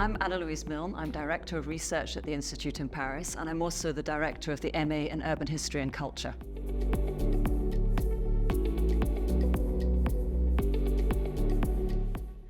I'm Anna-Louise Milne. I'm Director of Research at the Institute in Paris, and I'm also the Director of the MA in Urban History and Culture.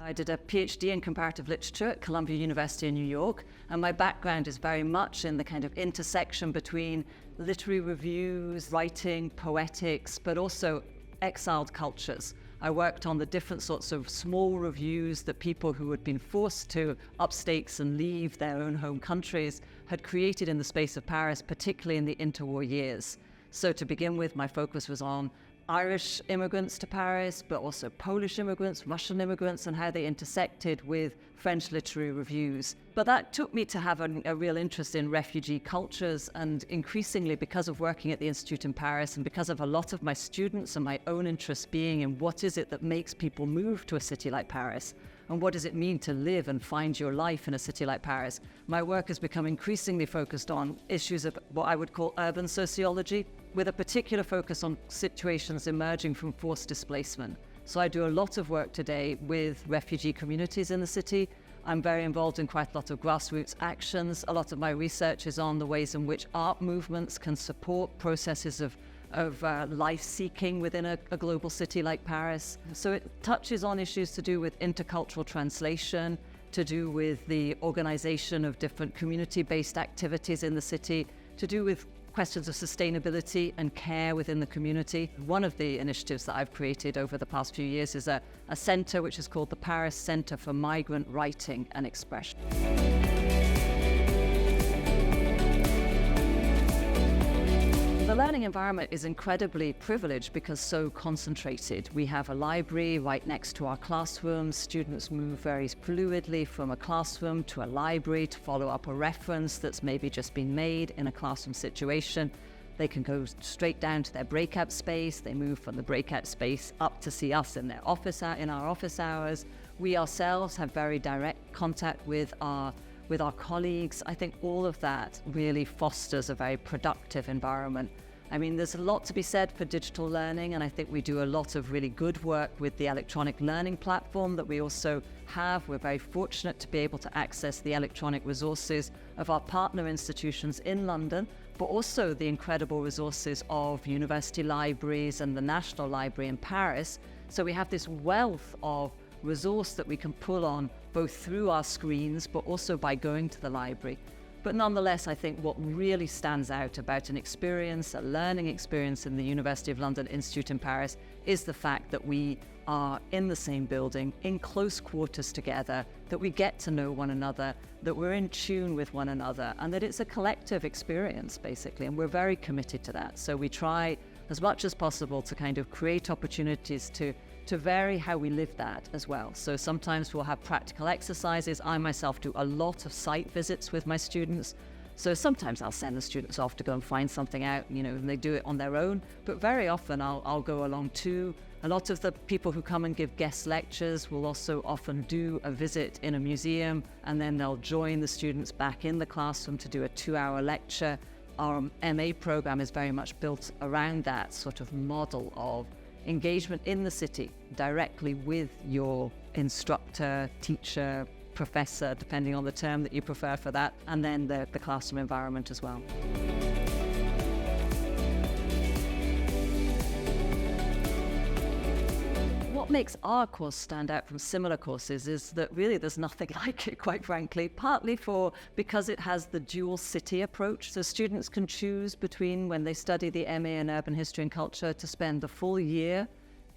I did a PhD in comparative literature at Columbia University in New York, and my background is very much in the kind of intersection between literary reviews, writing, poetics, but also exiled cultures. I worked on the different sorts of small reviews that people who had been forced to up stakes and leave their own home countries had created in the space of Paris, particularly in the interwar years. So to begin with, my focus was on Irish immigrants to Paris, but also Polish immigrants, Russian immigrants, and how they intersected with French literary reviews. But that took me to have a real interest in refugee cultures, and increasingly, because of working at the Institute in Paris and because of a lot of my students and my own interest being in what is it that makes people move to a city like Paris, and what does it mean to live and find your life in a city like Paris, my work has become increasingly focused on issues of what I would call urban sociology, with a particular focus on situations emerging from forced displacement. So I do a lot of work today with refugee communities in the city. I'm very involved in quite a lot of grassroots actions. A lot of my research is on the ways in which art movements can support processes of life-seeking within a global city like Paris. So it touches on issues to do with intercultural translation, to do with the organization of different community-based activities in the city, to do with questions of sustainability and care within the community. One of the initiatives that I've created over the past few years is a centre which is called the Paris Centre for Migrant Writing and Expression. The learning environment is incredibly privileged because so concentrated. We have a library right next to our classrooms. Students move very fluidly from a classroom to a library to follow up a reference that's maybe just been made in a classroom situation. They can go straight down to their breakout space. They move from the breakout space up to see us in our office hours. We ourselves have very direct contact with our colleagues. I think all of that really fosters a very productive environment. I mean, there's a lot to be said for digital learning, and I think we do a lot of really good work with the electronic learning platform that we also have. We're very fortunate to be able to access the electronic resources of our partner institutions in London, but also the incredible resources of university libraries and the National Library in Paris. So we have this wealth of resource that we can pull on both through our screens but also by going to the library. But nonetheless, I think what really stands out about an experience, a learning experience in the University of London Institute in Paris, is the fact that we are in the same building, in close quarters together, that we get to know one another, that we're in tune with one another, and that it's a collective experience, basically, and we're very committed to that. So we try as much as possible to kind of create opportunities to vary how we live that as well. So sometimes we'll have practical exercises. I myself do a lot of site visits with my students. So sometimes I'll send the students off to go and find something out, and they do it on their own. But very often I'll go along too. A lot of the people who come and give guest lectures will also often do a visit in a museum, and then they'll join the students back in the classroom to do a 2-hour lecture. Our MA program is very much built around that sort of model of engagement in the city directly with your instructor, teacher, professor, depending on the term that you prefer for that, and then the classroom environment as well. What makes our course stand out from similar courses is that really there's nothing like it, quite frankly, partly because it has the dual city approach. So students can choose between, when they study the MA in Urban History and Culture, to spend the full year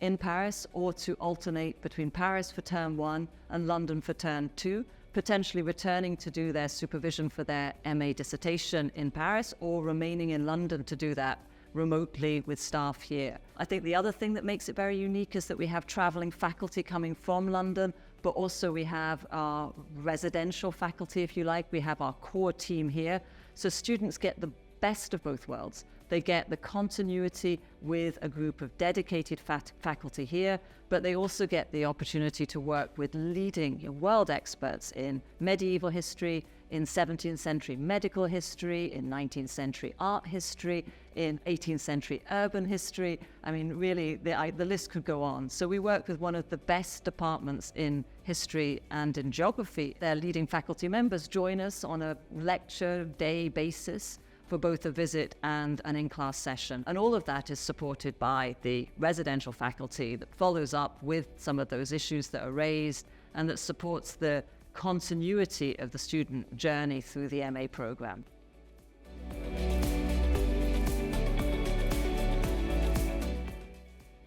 in Paris or to alternate between Paris for term 1 and London for term 2, potentially returning to do their supervision for their MA dissertation in Paris or remaining in London to do that remotely with staff here. I think the other thing that makes it very unique is that we have travelling faculty coming from London, but also we have our residential faculty, if you like. We have our core team here. So students get the best of both worlds. They get the continuity with a group of dedicated faculty here, but they also get the opportunity to work with leading world experts in medieval history, in 17th century medical history, in 19th century art history, in 18th century urban history. I mean, really, the list could go on. So we work with one of the best departments in history and in geography. Their leading faculty members join us on a lecture day basis for both a visit and an in-class session. And all of that is supported by the residential faculty that follows up with some of those issues that are raised and that supports the continuity of the student journey through the MA program.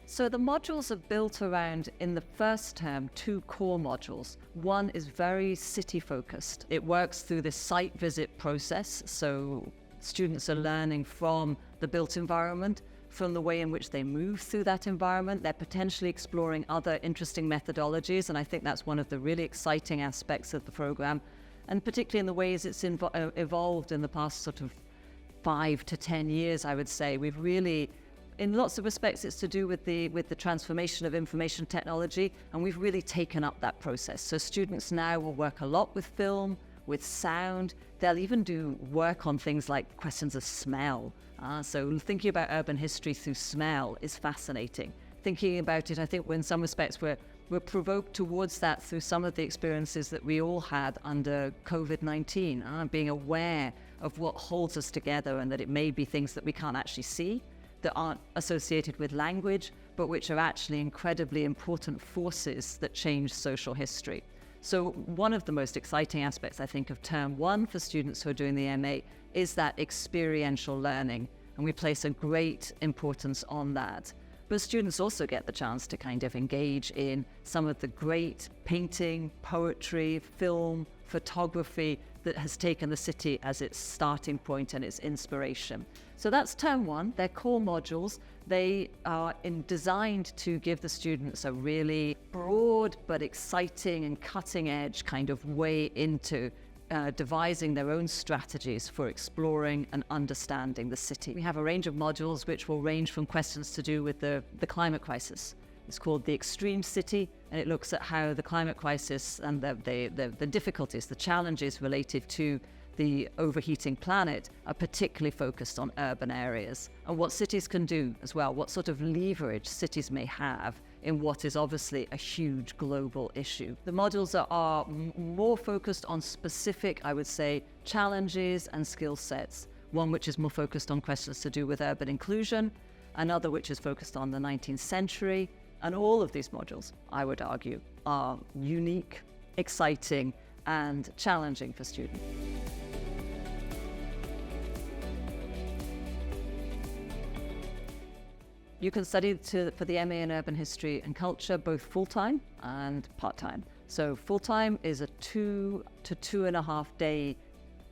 So the modules are built around, in the first term, 2 core modules. One is very city focused. It works through this site visit process, so students are learning from the built environment, from the way in which they move through that environment. They're potentially exploring other interesting methodologies, and I think that's one of the really exciting aspects of the program, and particularly in the ways it's evolved in the past sort of 5 to 10 years, I would say. We've really, in lots of respects, it's to do with the transformation of information technology, and we've really taken up that process. So students now will work a lot with film, with sound. They'll even do work on things like questions of smell. So thinking about urban history through smell is fascinating. Thinking about it, I think, in some respects, we're provoked towards that through some of the experiences that we all had under COVID-19, being aware of what holds us together and that it may be things that we can't actually see, that aren't associated with language, but which are actually incredibly important forces that change social history. So one of the most exciting aspects, I think, of term 1 for students who are doing the MA is that experiential learning, and we place a great importance on that. But students also get the chance to kind of engage in some of the great painting, poetry, film, photography that has taken the city as its starting point and its inspiration. So that's term 1. They're core modules. They are designed to give the students a really broad but exciting and cutting edge kind of way into devising their own strategies for exploring and understanding the city. We have a range of modules which will range from questions to do with the climate crisis. It's called The Extreme City, and it looks at how the climate crisis and the difficulties, the challenges related to the overheating planet are particularly focused on urban areas, and what cities can do as well, what sort of leverage cities may have in what is obviously a huge global issue. The modules are more focused on specific, I would say, challenges and skill sets. One which is more focused on questions to do with urban inclusion, another which is focused on the 19th century, and all of these modules, I would argue, are unique, exciting, and challenging for students. You can study for the MA in Urban History and Culture both full-time and part-time. So full-time is a 2 to 2.5 day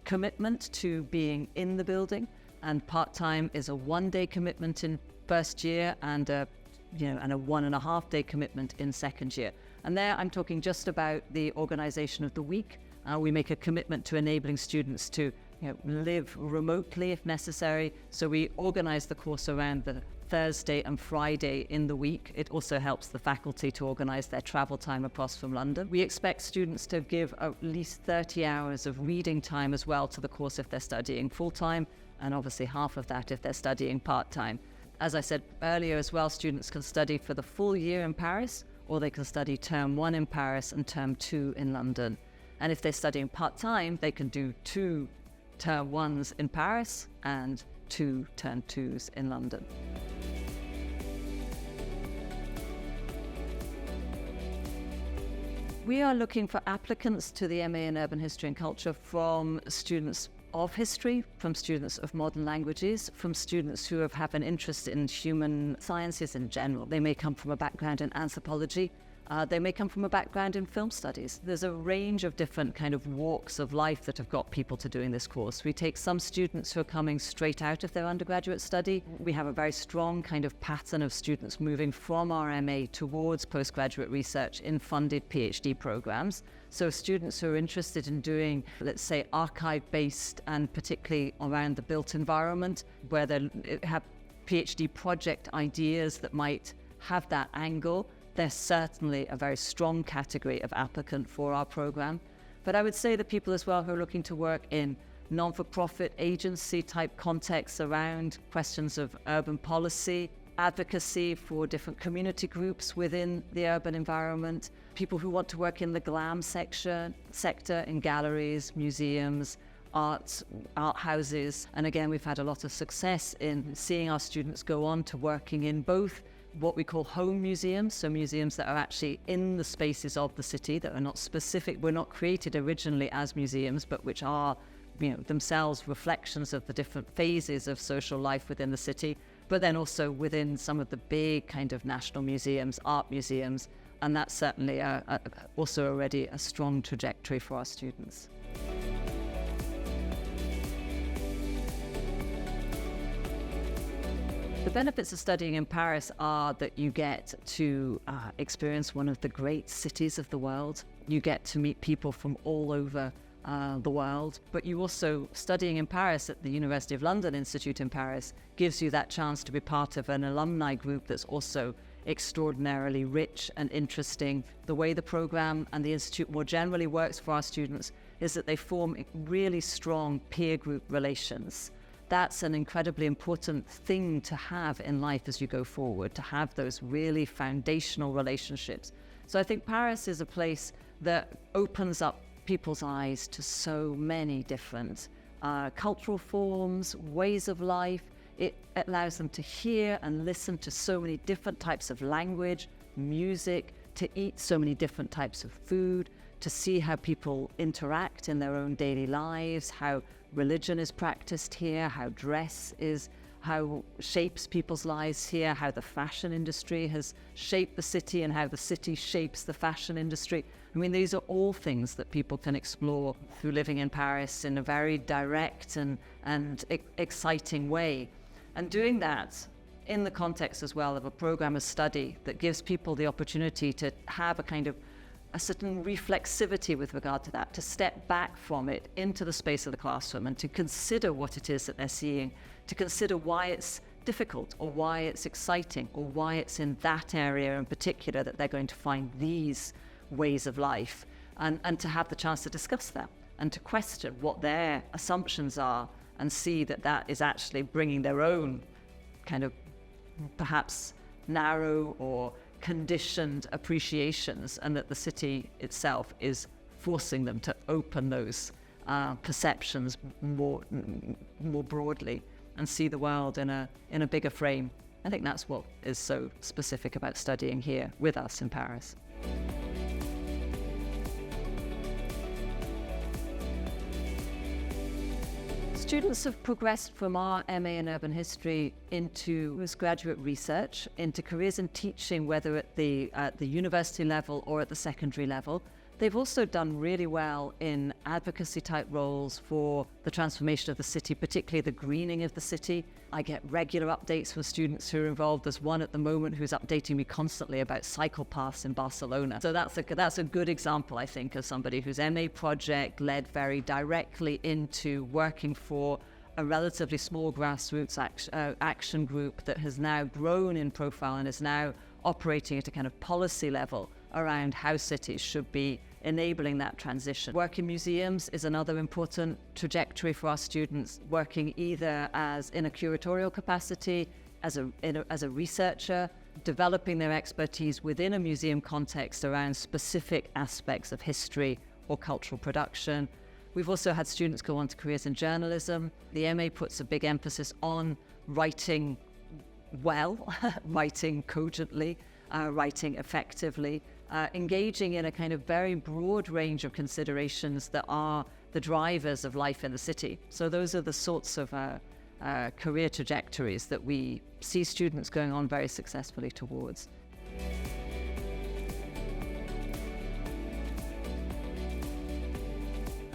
commitment to being in the building, and part-time is a 1 day commitment in first year and a 1.5 day commitment in second year. And there I'm talking just about the organization of the week. We make a commitment to enabling students to live remotely if necessary. So we organize the course around the Thursday and Friday in the week. It also helps the faculty to organise their travel time across from London. We expect students to give at least 30 hours of reading time as well to the course if they're studying full-time, and obviously half of that if they're studying part-time. As I said earlier as well, students can study for the full year in Paris, or they can study term 1 in Paris and term 2 in London. And if they're studying part-time, they can do 2 term 1s in Paris and 2 term 2s in London. We are looking for applicants to the MA in Urban History and Culture from students of history, from students of modern languages, from students who have an interest in human sciences in general. They may come from a background in anthropology, They may come from a background in film studies. There's a range of different kind of walks of life that have got people to doing this course. We take some students who are coming straight out of their undergraduate study. We have a very strong kind of pattern of students moving from our MA towards postgraduate research in funded PhD programs. So students who are interested in doing, let's say, archive-based and particularly around the built environment, where they have PhD project ideas that might have that angle, they're certainly a very strong category of applicant for our program. But I would say that people as well who are looking to work in non-for-profit agency type contexts around questions of urban policy, advocacy for different community groups within the urban environment, people who want to work in the GLAM sector, in galleries, museums, art houses. And again, we've had a lot of success in seeing our students go on to working in both what we call home museums, so museums that are actually in the spaces of the city, that are not specific, were not created originally as museums, but which are, themselves reflections of the different phases of social life within the city, but then also within some of the big kind of national museums, art museums, and that's certainly also already a strong trajectory for our students. The benefits of studying in Paris are that you get to experience one of the great cities of the world. You get to meet people from all over the world, but you also, studying in Paris at the University of London Institute in Paris, gives you that chance to be part of an alumni group that's also extraordinarily rich and interesting. The way the program and the institute more generally works for our students is that they form really strong peer group relations. That's an incredibly important thing to have in life as you go forward, to have those really foundational relationships. So I think Paris is a place that opens up people's eyes to so many different cultural forms, ways of life. It allows them to hear and listen to so many different types of language, music, to eat so many different types of food, to see how people interact in their own daily lives, how religion is practiced here, how dress is, how shapes people's lives here, how the fashion industry has shaped the city and how the city shapes the fashion industry. I mean, these are all things that people can explore through living in Paris in a very direct and exciting way. And doing that in the context as well of a program of study that gives people the opportunity to have a certain reflexivity with regard to that, to step back from it into the space of the classroom and to consider what it is that they're seeing, to consider why it's difficult or why it's exciting or why it's in that area in particular that they're going to find these ways of life, and to have the chance to discuss that and to question what their assumptions are and see that that is actually bringing their own kind of perhaps narrow or conditioned appreciations, and that the city itself is forcing them to open those perceptions more broadly and see the world in a bigger frame. I think that's what is so specific about studying here with us in Paris. Students have progressed from our MA in Urban History into postgraduate research, into careers in teaching, whether at the university level or at the secondary level. They've also done really well in advocacy type roles for the transformation of the city, particularly the greening of the city. I get regular updates from students who are involved. There's one at the moment who's updating me constantly about cycle paths in Barcelona. So that's a good example, I think, of somebody whose MA project led very directly into working for a relatively small grassroots action group that has now grown in profile and is now operating at a kind of policy level around how cities should be enabling that transition. Work in museums is another important trajectory for our students, working either as in a curatorial capacity, as a researcher, developing their expertise within a museum context around specific aspects of history or cultural production. We've also had students go on to careers in journalism. The MA puts a big emphasis on writing well, writing cogently, writing effectively, engaging in a kind of very broad range of considerations that are the drivers of life in the city. So those are the sorts of career trajectories that we see students going on very successfully towards.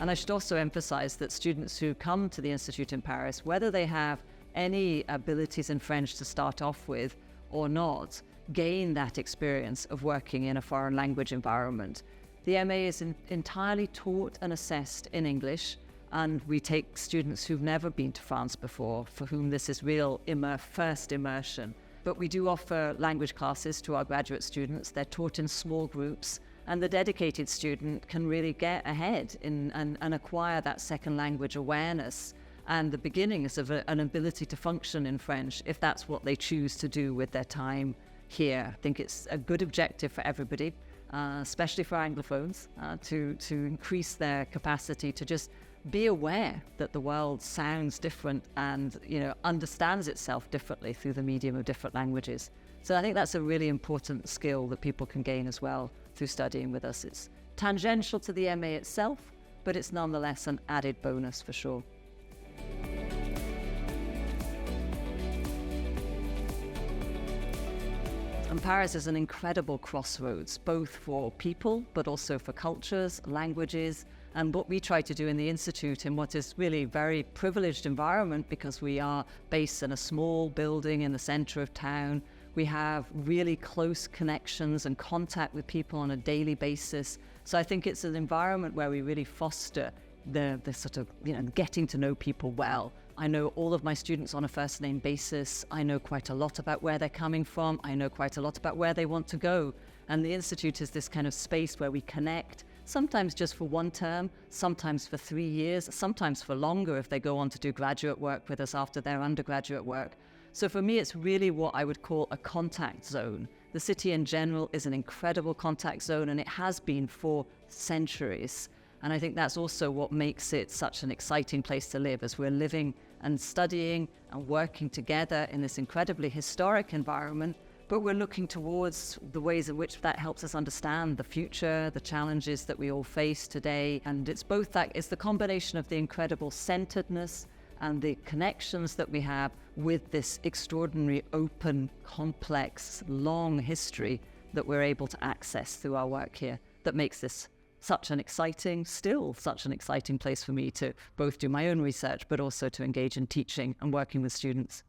And I should also emphasize that students who come to the Institute in Paris, whether they have any abilities in French to start off with or not, gain that experience of working in a foreign language environment. The MA is entirely taught and assessed in English, and we take students who've never been to France before, for whom this is real first immersion. But we do offer language classes to our graduate students. They're taught in small groups, and the dedicated student can really get ahead and acquire that second language awareness and the beginnings of an ability to function in French, if that's what they choose to do with their time here. I think it's a good objective for everybody, especially for Anglophones, to increase their capacity to just be aware that the world sounds different and, understands itself differently through the medium of different languages. So I think that's a really important skill that people can gain as well through studying with us. It's tangential to the MA itself, but it's nonetheless an added bonus for sure. And Paris is an incredible crossroads, both for people, but also for cultures, languages, and what we try to do in the Institute in what is really a very privileged environment, because we are based in a small building in the center of town. We have really close connections and contact with people on a daily basis. So I think it's an environment where we really foster the sort of, getting to know people well. I know all of my students on a first name basis. I know quite a lot about where they're coming from. I know quite a lot about where they want to go. And the Institute is this kind of space where we connect, sometimes just for one term, sometimes for 3 years, sometimes for longer if they go on to do graduate work with us after their undergraduate work. So for me, it's really what I would call a contact zone. The city in general is an incredible contact zone, and it has been for centuries. And I think that's also what makes it such an exciting place to live, as we're living and studying and working together in this incredibly historic environment, but we're looking towards the ways in which that helps us understand the future, the challenges that we all face today. And it's both that, it's the combination of the incredible centeredness and the connections that we have with this extraordinary, open, complex, long history that we're able to access through our work here that makes this such an exciting place for me to both do my own research, but also to engage in teaching and working with students.